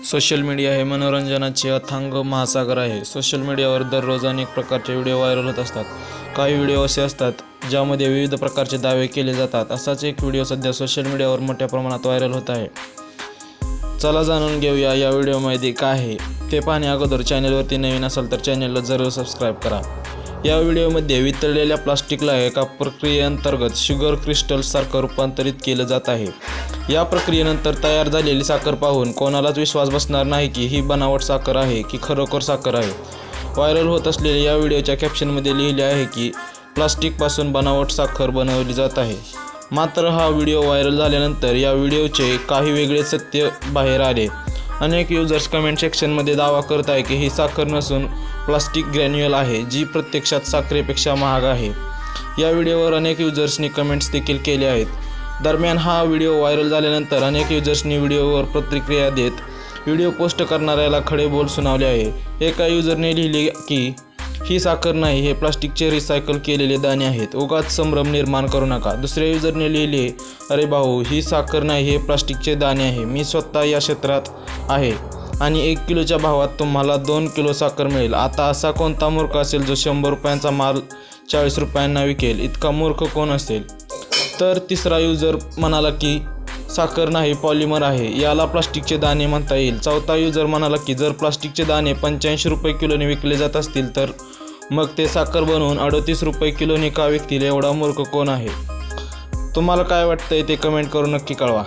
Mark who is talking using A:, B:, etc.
A: Social media हे मनोरंजनाचे अथांग महासागर आहे. सोशल मीडियावर दररोज अनेक प्रकारचे व्हिडिओ व्हायरल होत असतात. काही व्हिडिओ असे असतात ज्यामध्ये विविध प्रकारचे दावे केले जातात. असाच एक व्हिडिओ सध्या सोशल मीडियावर मोठ्या प्रमाणात व्हायरल होत आहे. चला जाणून घेऊया या व्हिडिओमध्ये काय आहे ते. पाहण्या अगोदर चॅनलवरती नवीन असाल तर चॅनलला जरूर सबस्क्राईब करा. या व्हिडिओमध्ये वितळलेल्या प्लास्टिकला एका प्रक्रियेअंतर्गत शुगर क्रिस्टल्ससारखं रूपांतरित केलं जात आहे. या प्रक्रियेनंतर तयार झालेली साखर पाहून कोणालाच विश्वास बसणार नाही की ही बनावट साखर आहे की खरोखर साखर आहे. व्हायरल होत असलेल्या या व्हिडिओच्या कॅप्शनमध्ये लिहिले आहे की प्लास्टिकपासून बनावट साखर बनवली जात आहे. मात्र हा व्हिडिओ व्हायरल झाल्यानंतर या व्हिडिओचे काही वेगळे सत्य बाहेर आले. अनेक युजर्स कमेंट सेक्शनमध्ये दावा करत आहे की ही साखर नसून प्लास्टिक ग्रॅन्युअल आहे, जी प्रत्यक्षात साखरेपेक्षा महाग आहे. या व्हिडिओवर अनेक युजर्सनी कमेंट्स देखील केले आहेत. दरम्यान हा व्हिडिओ व्हायरल झाल्यानंतर अनेक युजर्सनी व्हिडिओवर प्रतिक्रिया देत व्हिडिओ पोस्ट करणाऱ्याला खडे बोल सुनावले आहे. एका युजरने लिहिले की ही साखर नाही, हे प्लास्टिकचे रिसायकल केलेले दाणे आहेत, उगाच संभ्रम निर्माण करू नका. दुसऱ्या युजरने लिहिले, अरे भाऊ, ही साखर नाही, हे प्लास्टिकचे दाणे आहे. मी स्वतः या क्षेत्रात आहे आणि 1 किलोच्या भावात तुम्हाला 2 किलो साखर मिळेल. आता असा कोणता मूर्ख असेल जो 100 रुपयांचा माल 40 रुपयांना विकेल? इतका मूर्ख कोण असेल? तर तिसरा युजर म्हणाला की साखर नाही, पॉलिमर आहे, याला प्लास्टिकचे दाणे म्हणता येईल. चौथा युजर म्हणाला की जर प्लास्टिकचे दाणे 85 रुपये किलोने विकले जात असतील तर मग ते साखर बनवून 38 रुपये किलोने का विकतील? एवढा मूर्ख कोण आहे? तुम्हाला काय वाटतंय ते कमेंट करून नक्की कळवा.